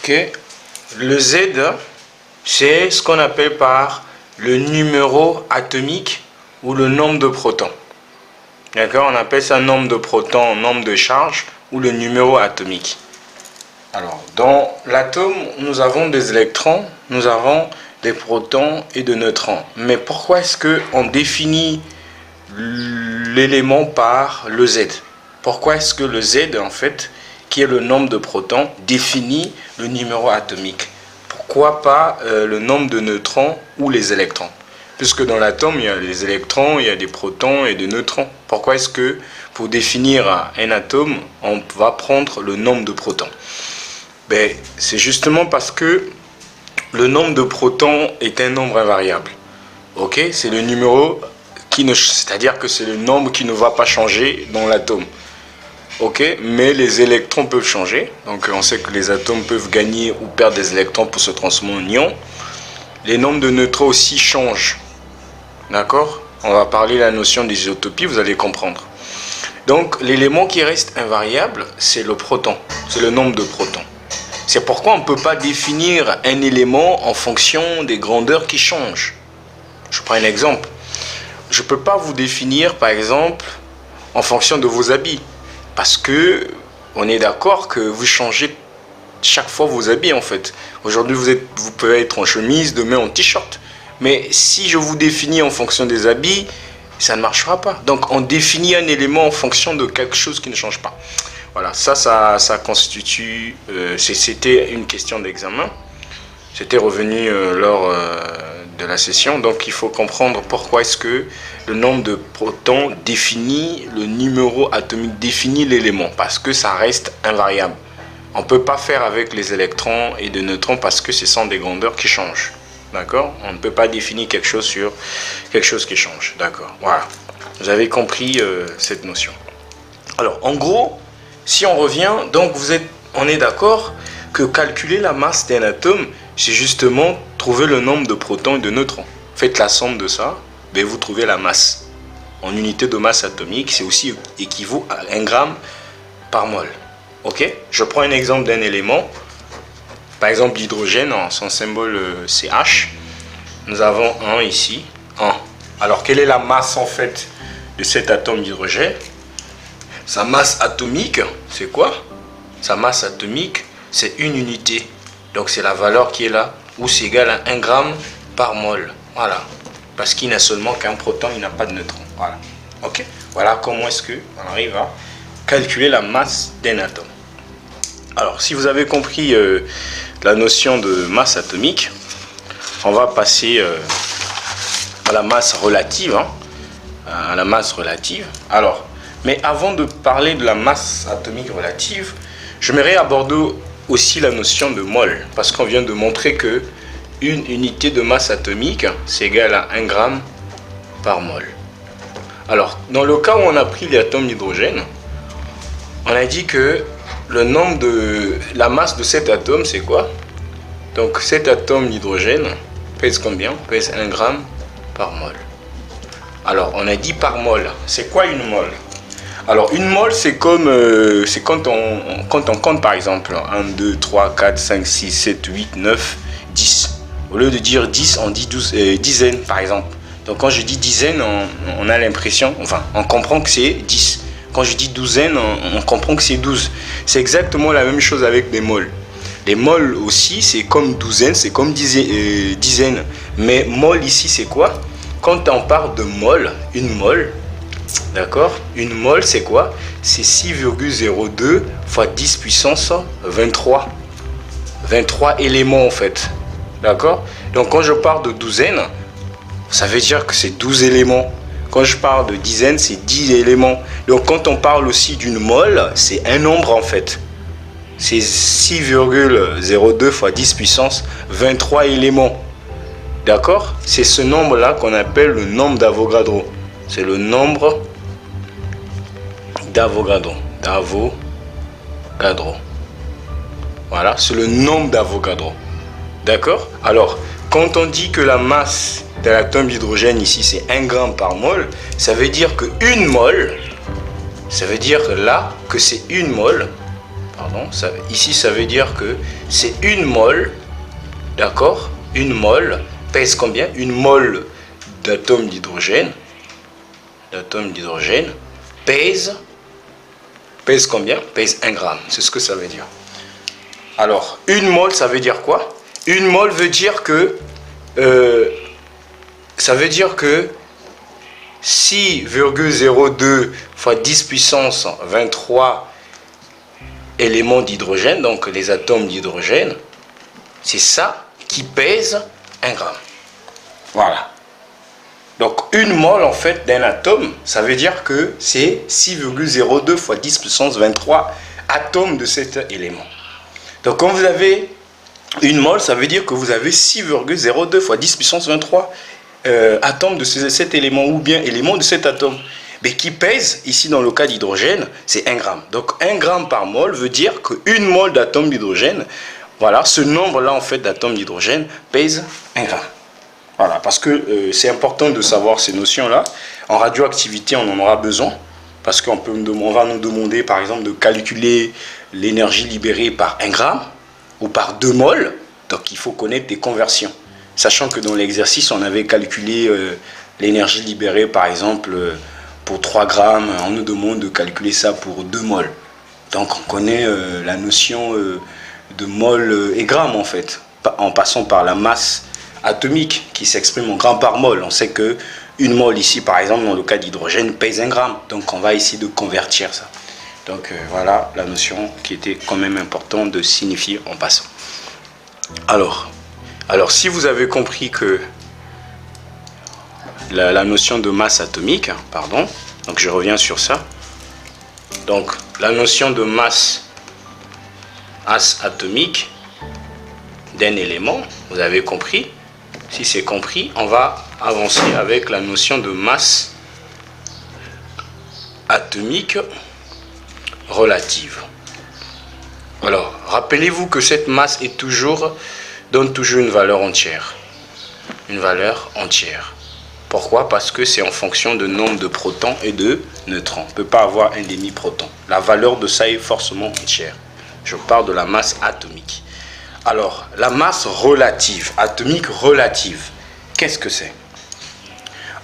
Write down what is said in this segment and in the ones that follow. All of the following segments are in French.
Ok. Le Z, c'est ce qu'on appelle par le numéro atomique ou le nombre de protons. D'accord? On appelle ça nombre de protons, nombre de charges ou le numéro atomique. Alors, dans l'atome, nous avons des électrons, nous avons des protons et des neutrons. Mais pourquoi est-ce qu'on définit l'élément par le Z? Pourquoi est-ce que le Z, en fait, qui est le nombre de protons, définit le numéro atomique? Pourquoi pas le nombre de neutrons ou les électrons? Puisque dans l'atome, il y a les électrons, il y a des protons et des neutrons. Pourquoi est-ce que pour définir un atome, on va prendre le nombre de protons? Ben, c'est justement parce que le nombre de protons est un nombre invariable. Ok? C'est le numéro qui ne, c'est-à-dire que c'est le nombre qui ne va pas changer dans l'atome. Ok? Mais les électrons peuvent changer. Donc on sait que les atomes peuvent gagner ou perdre des électrons pour se transformer en ions. Les nombres de neutrons aussi changent. D'accord? On va parler de la notion d'isotopie, vous allez comprendre. Donc l'élément qui reste invariable, c'est le proton. C'est le nombre de protons. C'est pourquoi on ne peut pas définir un élément en fonction des grandeurs qui changent. Je prends un exemple. Je ne peux pas vous définir, par exemple, en fonction de vos habits. Parce que on est d'accord que vous changez chaque fois vos habits, en fait. Aujourd'hui, vous pouvez être en chemise, demain en t-shirt. Mais si je vous définis en fonction des habits, ça ne marchera pas. Donc, on définit un élément en fonction de quelque chose qui ne change pas. Voilà, ça constitue... c'était une question d'examen. C'était revenu lors de la session. Donc, il faut comprendre pourquoi est-ce que le nombre de protons définit le numéro atomique, définit l'élément. Parce que ça reste invariable. On ne peut pas faire avec les électrons et les neutrons parce que ce sont des grandeurs qui changent. D'accord? On ne peut pas définir quelque chose sur quelque chose qui change. D'accord? Voilà. Vous avez compris cette notion. Alors, en gros, si on revient, donc on est d'accord que calculer la masse d'un atome, c'est justement trouver le nombre de protons et de neutrons. Faites la somme de ça, et vous trouvez la masse. En unité de masse atomique, c'est aussi équivaut à 1 gramme par mol. Ok? Je prends un exemple d'un élément. Par exemple, l'hydrogène, son symbole CH. Nous avons 1 ici. 1. Alors, quelle est la masse en fait de cet atome d'hydrogène? Sa masse atomique, c'est quoi? Sa masse atomique, c'est une unité. Donc, c'est la valeur qui est là, où c'est égal à 1 gramme par mol. Voilà. Parce qu'il n'a seulement qu'un proton, il n'a pas de neutron. Voilà. Ok? Voilà comment est-ce qu'on arrive à calculer la masse d'un atome. Alors, si vous avez compris la notion de masse atomique, on va passer à la masse relative. À la masse relative. Alors, mais avant de parler de la masse atomique relative, j'aimerais aborder aussi la notion de mol. Parce qu'on vient de montrer que une unité de masse atomique, c'est égal à 1 gramme par mol. Alors, dans le cas où on a pris l'atome d'hydrogène, on a dit que la masse de cet atome, c'est quoi? Donc, cet atome d'hydrogène pèse combien? Pèse 1 gramme par mol. Alors, on a dit par mol. C'est quoi une mol? Alors, une mol, c'est comme c'est quand on compte, par exemple, 1, 2, 3, 4, 5, 6, 7, 8, 9, 10. Au lieu de dire 10, on dit dizaines, par exemple. Donc, quand je dis dizaine, on a l'impression, enfin, on comprend que c'est 10. Quand je dis douzaine, on comprend que c'est 12. C'est exactement la même chose avec les moles. Les moles aussi, c'est comme douzaine, c'est comme dizaine. Mais mol ici, c'est quoi? Quand on parle de mol, une mol, d'accord? Une mol, c'est quoi? C'est 6,02 fois 10 puissance 23. 23 éléments, en fait. D'accord? Donc, quand je parle de douzaine, ça veut dire que c'est 12 éléments. Quand je parle de dizaine, c'est 10 éléments. Donc, quand on parle aussi d'une mole, c'est un nombre, en fait. C'est 6,02 fois 10 puissance 23 éléments. D'accord? C'est ce nombre-là qu'on appelle le nombre d'Avogadro. C'est le nombre d'Avogadro. Voilà, c'est le nombre d'Avogadro. D'accord? Alors, quand on dit que la masse de l'atome d'hydrogène ici, c'est 1 gramme par mol, ça veut dire que une mol, ça veut dire là que c'est une mol. pardon, ici ça veut dire que c'est une mole, d'accord? Une mole pèse combien? Une mole d'atome d'hydrogène, pèse combien? Pèse 1 gramme, c'est ce que ça veut dire. Alors, une mole, ça veut dire quoi? Une mole veut dire que, ça veut dire que 6,02 fois 10 puissance 23 éléments d'hydrogène, donc les atomes d'hydrogène, c'est ça qui pèse 1 gramme. Voilà. Donc une mole en fait d'un atome, ça veut dire que c'est 6,02 fois 10 puissance 23 atomes de cet élément. Donc quand vous avez une mole, ça veut dire que vous avez 6,02 fois 10 puissance 23 atomes de cet élément, ou bien éléments de cet atome. Mais qui pèse, ici dans le cas d'hydrogène, c'est 1 gramme. Donc 1 gramme par mole veut dire qu'une mole d'atome d'hydrogène, voilà, ce nombre-là en fait d'atomes d'hydrogène pèse 1 gramme. Voilà, parce que c'est important de savoir ces notions-là. En radioactivité, on en aura besoin, parce qu'on va nous demander par exemple de calculer l'énergie libérée par 1 gramme ou par 2 moles. Donc il faut connaître des conversions. Sachant que dans l'exercice, on avait calculé l'énergie libérée par exemple pour 3 grammes, on nous demande de calculer ça pour 2 moles. Donc on connaît la notion de mol et gramme en fait, en passant par la masse atomique qui s'exprime en grammes par mol. On sait que une mole ici par exemple dans le cas d'hydrogène pèse 1 gramme. Donc on va essayer de convertir ça. Donc voilà la notion qui était quand même importante de signifier en passant. Alors si vous avez compris que la notion de masse atomique, pardon, donc je reviens sur ça. Donc la notion de masse atomique d'un élément, vous avez compris. Si c'est compris, on va avancer avec la notion de masse atomique relative. Alors, rappelez-vous que cette masse donne toujours une valeur entière. Une valeur entière. Pourquoi? Parce que c'est en fonction de nombre de protons et de neutrons. On ne peut pas avoir un demi-proton. La valeur de ça est forcément entière. Je parle de la masse atomique. Alors, la masse relative, atomique relative, qu'est-ce que c'est?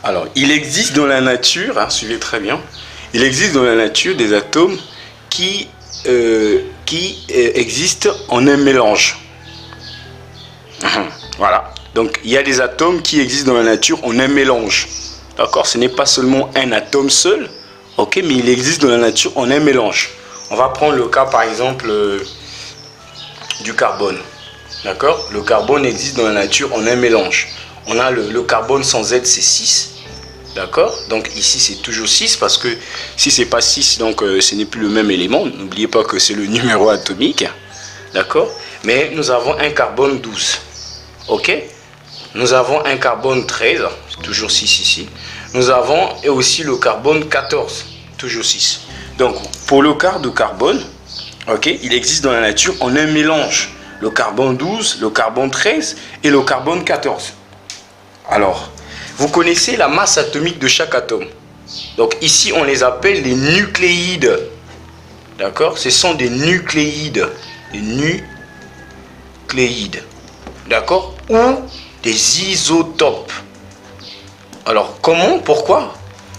Alors, il existe dans la nature, suivez très bien, il existe dans la nature des atomes qui existent en un mélange. Voilà. Donc, il y a des atomes qui existent dans la nature en un mélange. D'accord? Ce n'est pas seulement un atome seul, ok, mais il existe dans la nature en un mélange. On va prendre le cas, par exemple, du carbone. D'accord? Le carbone existe dans la nature en un mélange. On a le carbone sans Z, c'est 6. D'accord? Donc ici, c'est toujours 6 parce que si ce n'est pas 6, donc ce n'est plus le même élément. N'oubliez pas que c'est le numéro atomique. D'accord? Mais nous avons un carbone 12. Ok? Nous avons un carbone 13, toujours 6 ici. Nous avons et aussi le carbone 14, toujours 6. Donc, pour le quart de carbone, okay, il existe dans la nature en un mélange. Le carbone 12, le carbone 13 et le carbone 14. Alors, vous connaissez la masse atomique de chaque atome. Donc ici, on les appelle les nucléides. D'accord? Ce sont des nucléides. Des nucléides. D'accord? Ou des isotopes. Alors, comment? Pourquoi?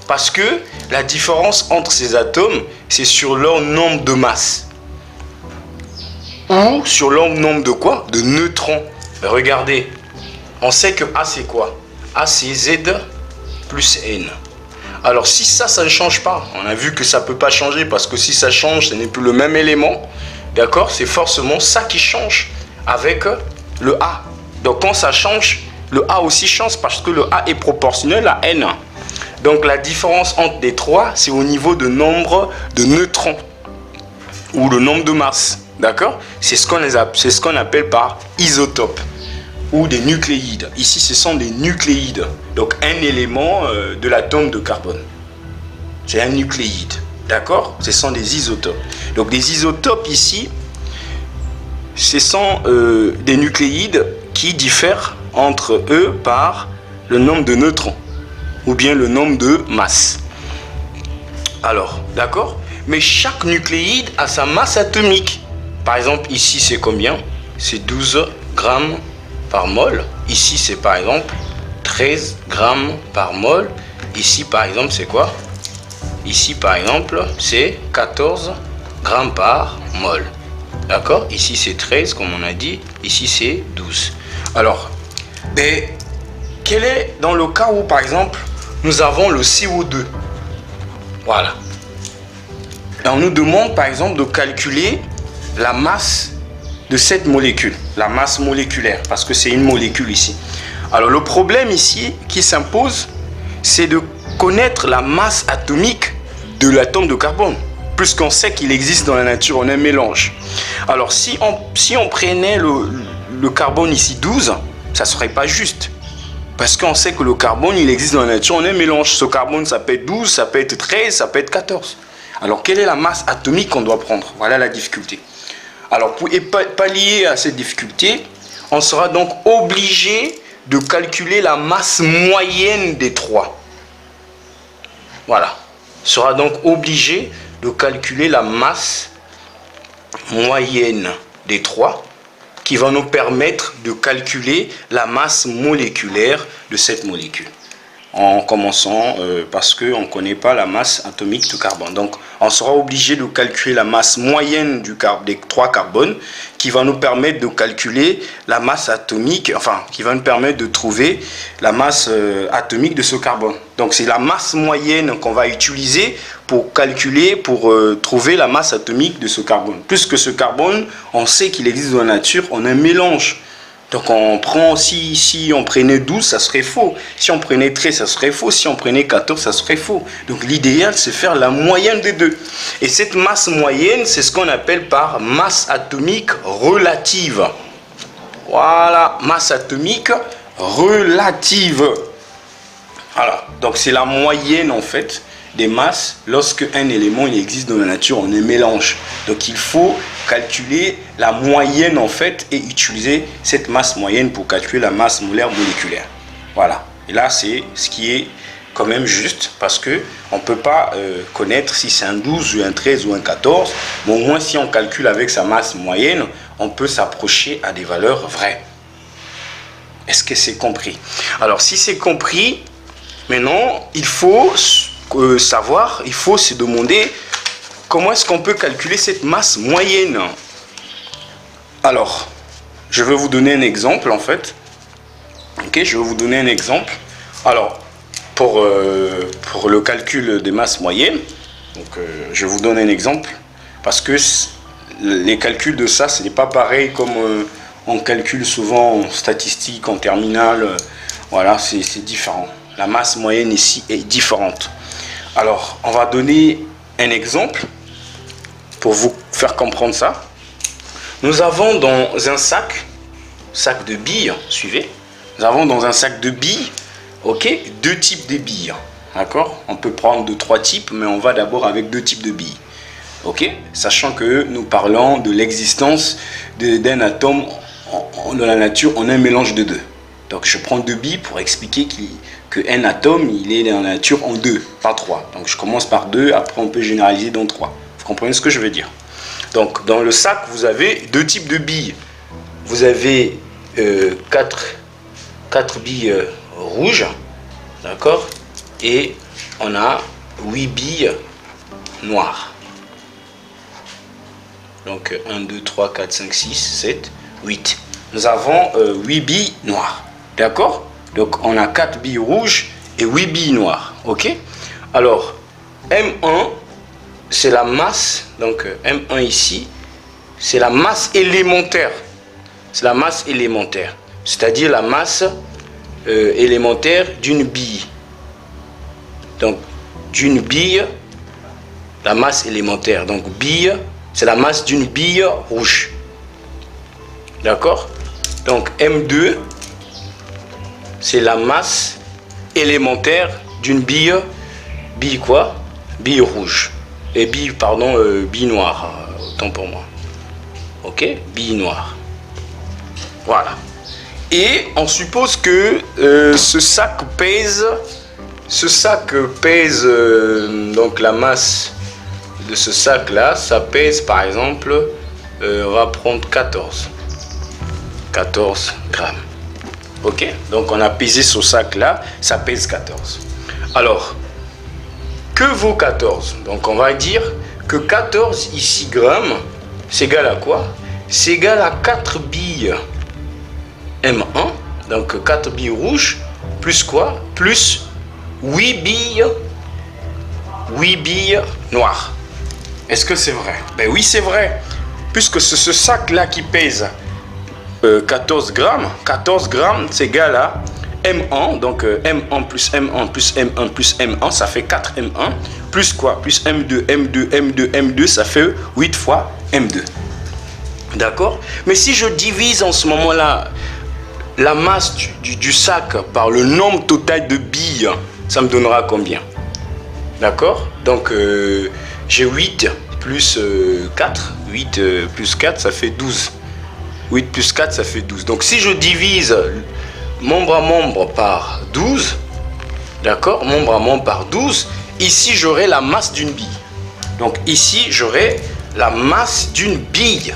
Parce que la différence entre ces atomes, c'est sur leur nombre de masse. Ou sur leur nombre de quoi? De neutrons. Mais regardez, on sait que A c'est quoi? A c'est Z plus N. Alors si ça ne change pas, on a vu que ça ne peut pas changer parce que si ça change, ce n'est plus le même élément. D'accord? C'est forcément ça qui change avec le A. Donc quand ça change, le A aussi change parce que le A est proportionnel à N. Donc la différence entre les trois, c'est au niveau de nombre de neutrons ou le nombre de masses. D'accord? C'est ce qu'on appelle par isotope ou des nucléides. Ici, ce sont des nucléides. Donc un élément de l'atome de carbone. C'est un nucléide. D'accord? Ce sont des isotopes. Donc des isotopes ici, ce sont des nucléides qui diffèrent entre eux par le nombre de neutrons ou bien le nombre de masses. Alors, d'accord? Mais chaque nucléide a sa masse atomique. Par exemple, ici, c'est combien? C'est 12 grammes par mol. Ici, c'est par exemple 13 grammes par mol. Ici, par exemple, c'est quoi? Ici, par exemple, c'est 14 grammes par mol. D'accord? Ici, c'est 13, comme on a dit. Ici, c'est 12. Alors, quel est dans le cas où, par exemple, nous avons le CO2? Voilà. Et on nous demande, par exemple, de calculer la masse de cette molécule, la masse moléculaire, parce que c'est une molécule ici. Alors, le problème ici qui s'impose, c'est de connaître la masse atomique de l'atome de carbone, puisqu'on sait qu'il existe dans la nature, on a un mélange. Alors, si on prenait le carbone ici 12, ça ne serait pas juste. Parce qu'on sait que le carbone, il existe dans la nature, on a un mélange. Ce carbone, ça peut être 12, ça peut être 13, ça peut être 14. Alors, quelle est la masse atomique qu'on doit prendre? Voilà la difficulté. Alors, pour pallier à cette difficulté, on sera donc obligé de calculer la masse moyenne des trois. Voilà. On sera donc obligé de calculer la masse moyenne des trois, qui va nous permettre de calculer la masse moléculaire de cette molécule. En commençant parce qu'on ne connaît pas la masse atomique du carbone. Donc, on sera obligé de calculer la masse moyenne des trois carbones, qui va nous permettre de calculer la masse atomique, enfin, qui va nous permettre de trouver la masse atomique de ce carbone. Donc, c'est la masse moyenne qu'on va utiliser pour calculer, pour trouver la masse atomique de ce carbone. Puisque ce carbone, on sait qu'il existe dans la nature, on a un mélange. Donc on prend, si on prenait 12, ça serait faux. Si on prenait 13, ça serait faux. Si on prenait 14, ça serait faux. Donc l'idéal, c'est faire la moyenne des deux. Et cette masse moyenne, c'est ce qu'on appelle par masse atomique relative. Voilà, masse atomique relative. Voilà, donc c'est la moyenne en fait des masses lorsque un élément il existe dans la nature, on est mélange. Donc il faut calculer la moyenne en fait et utiliser cette masse moyenne pour calculer la masse molaire moléculaire. Voilà. Et là c'est ce qui est quand même juste, parce que on ne peut pas connaître si c'est un 12 ou un 13 ou un 14, mais au moins si on calcule avec sa masse moyenne, on peut s'approcher à des valeurs vraies. Est-ce que c'est compris? Alors si c'est compris, maintenant il faut savoir, il faut se demander comment est-ce qu'on peut calculer cette masse moyenne. Alors, je vais vous donner un exemple en fait. Ok, je vais vous donner un exemple. Alors, pour le calcul des masses moyennes, donc, je vous donne un exemple parce que les calculs de ça, ce n'est pas pareil comme on calcule souvent en statistique, en terminale. Voilà, c'est différent. La masse moyenne ici est différente. Alors, on va donner un exemple pour vous faire comprendre ça. Nous avons dans un sac de billes, suivez. Nous avons dans un sac de billes, ok, deux types de billes. D'accord? On peut prendre de trois types, mais on va d'abord avec deux types de billes. Ok? Sachant que nous parlons de l'existence d'un atome dans la nature, on a un mélange de deux. Donc je prends deux billes pour expliquer qu'un atome, il est dans la nature en deux, pas trois. Donc je commence par deux, après on peut généraliser dans trois. Vous comprenez ce que je veux dire? Donc dans le sac, vous avez deux types de billes. Vous avez quatre billes rouges, d'accord? Et on a 8 billes noires. Donc 1, 2, 3, 4, 5, 6, 7, 8. Nous avons 8 billes noires. D'accord? Donc on a 4 billes rouges et 8 billes noires. Ok? Alors, M1, c'est la masse. Donc M1 ici, c'est la masse élémentaire. C'est la masse élémentaire. C'est-à-dire la masse élémentaire d'une bille. Donc, d'une bille, la masse élémentaire. Donc, bille, c'est la masse d'une bille rouge. D'accord? Donc, M2, c'est la masse élémentaire d'une bille. Bille quoi? Bille rouge. Et bille, pardon, bille noire. Autant pour moi. Ok? Bille noire. Voilà. Et on suppose que ce sac pèse, donc la masse de ce sac là, ça pèse par exemple on va prendre 14 grammes. Ok, donc on a pesé ce sac là, ça pèse 14. Alors, que vaut 14? Donc on va dire que 14 ici grammes, c'est égal à quoi? C'est égal à 4 billes M1, donc 4 billes rouges, plus quoi? Plus 8 billes noires. Est-ce que c'est vrai? Ben oui, c'est vrai. Puisque c'est ce sac-là qui pèse 14 grammes, c'est égal à M1, donc M1 plus M1 plus M1 plus M1, ça fait 4 M1, plus quoi? Plus M2, M2, M2, M2, ça fait 8 fois M2. D'accord? Mais si je divise en ce moment-là la masse du sac par le nombre total de billes, ça me donnera combien? D'accord? Donc j'ai 8 plus 4, 8 plus 4, ça fait 12. 8 plus 4, ça fait 12. Donc si je divise membre à membre par 12, d'accord, membre à membre par 12, ici j'aurai la masse d'une bille. Donc ici j'aurai la masse d'une bille.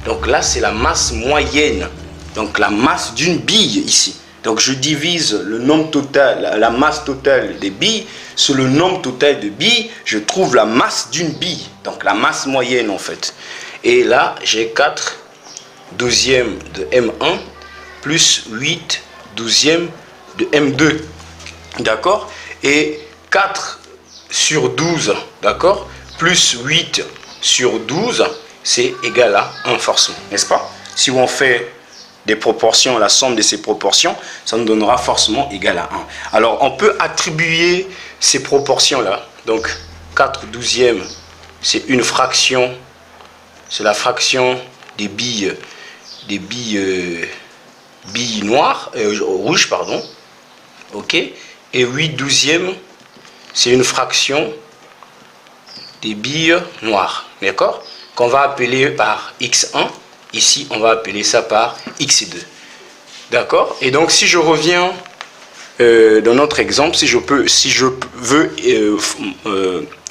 Donc là c'est la masse moyenne. Donc la masse d'une bille ici. Donc je divise le nombre total, la masse totale des billes sur le nombre total de billes, je trouve la masse d'une bille. Donc la masse moyenne en fait. Et là j'ai 4 douzièmes de M1 plus 8 douzièmes de M2. D'accord? Et 4 sur 12, d'accord? Plus 8 sur 12, c'est égal à 1 forcément, n'est-ce pas? Si on fait des proportions, la somme de ces proportions, ça nous donnera forcément égal à 1. Alors, on peut attribuer ces proportions-là. Donc, 4 douzièmes, c'est une fraction, c'est la fraction des billes noires, rouges, pardon. Ok? Et 8 douzièmes, c'est une fraction des billes noires. D'accord? Qu'on va appeler par x1. Ici, on va appeler ça par x2. D'accord? Et donc, si je reviens dans notre exemple, si je veux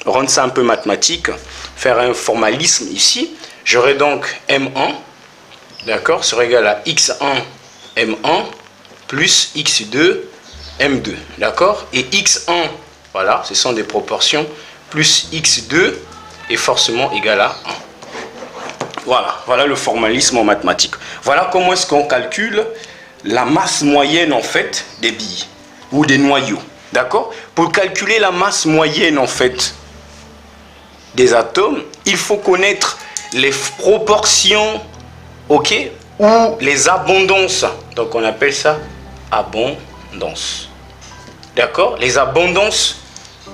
rendre ça un peu mathématique, faire un formalisme ici, j'aurai donc M1, d'accord, sera égal à x1 M1 plus x2 M2, d'accord? Et x1, voilà, ce sont des proportions, plus x2 est forcément égal à 1. Voilà le formalisme en mathématiques. Voilà comment est-ce qu'on calcule la masse moyenne en fait des billes ou des noyaux. D'accord? Pour calculer la masse moyenne en fait des atomes, il faut connaître les proportions, ok, ou les abondances. Donc on appelle ça abondance. D'accord? Les abondances,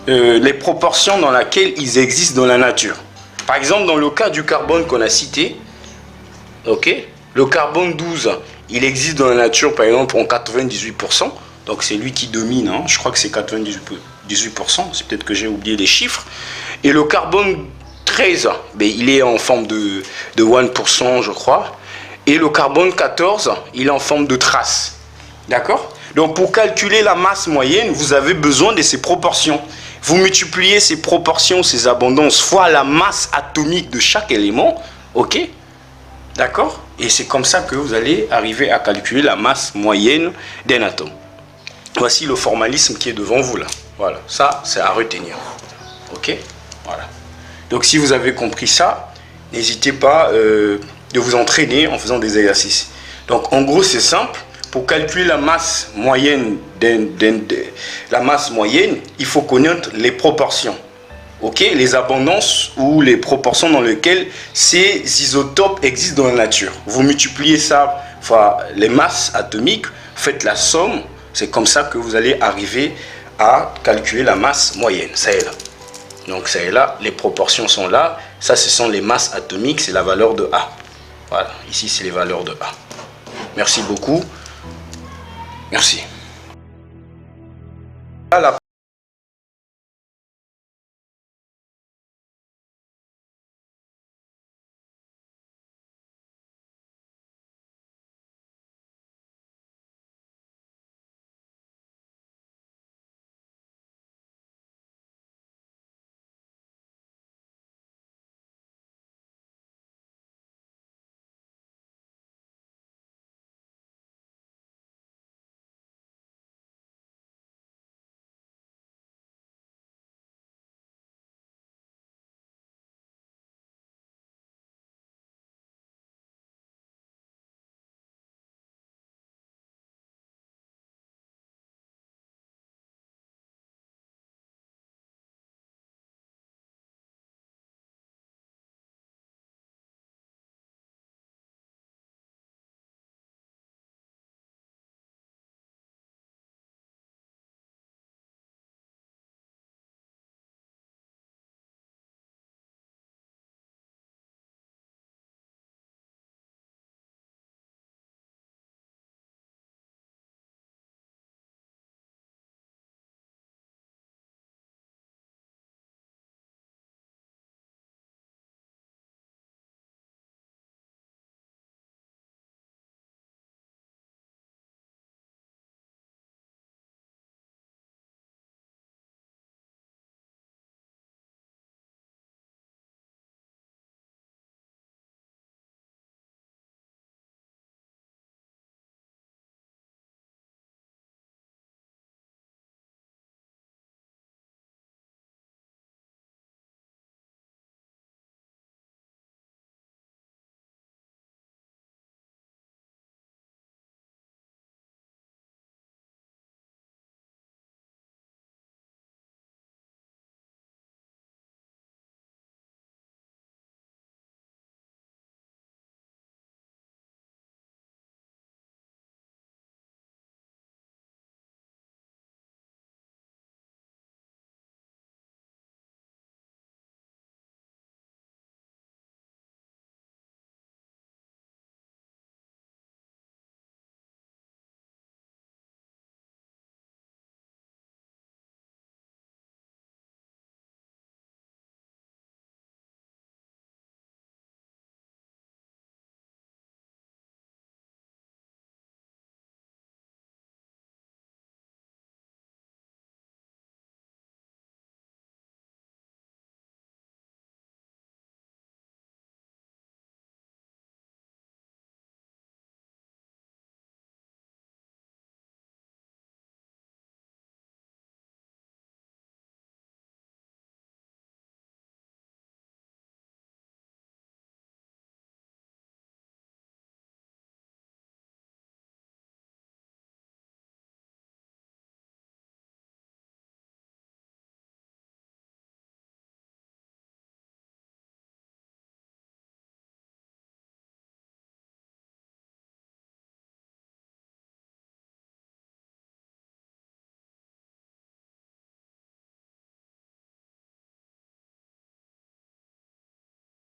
les proportions dans lesquelles ils existent dans la nature. Par exemple, dans le cas du carbone qu'on a cité, ok, le carbone 12, il existe dans la nature, par exemple, en 98%. Donc, c'est lui qui domine. Hein. Je crois que c'est 98%. C'est peut-être que j'ai oublié les chiffres. Et le carbone 13, ben, il est en forme de 1%, je crois. Et le carbone 14, il est en forme de trace. D'accord? Donc, pour calculer la masse moyenne, vous avez besoin de ces proportions. Vous multipliez ces proportions, ces abondances, fois la masse atomique de chaque élément, ok? D'accord? Et c'est comme ça que vous allez arriver à calculer la masse moyenne d'un atome. Voici le formalisme qui est devant vous là. Voilà, ça c'est à retenir. Ok? Voilà. Donc si vous avez compris ça, n'hésitez pas de vous entraîner en faisant des exercices. Donc en gros c'est simple. Pour calculer la masse moyenne, il faut connaître les proportions. Ok, les abondances ou les proportions dans lesquelles ces isotopes existent dans la nature. Vous multipliez ça fois les masses atomiques, faites la somme, c'est comme ça que vous allez arriver à calculer la masse moyenne. Ça est là. Donc ça est là, les proportions sont là. Ça, ce sont les masses atomiques, c'est la valeur de A. Voilà, ici c'est les valeurs de A. Merci beaucoup. Merci. La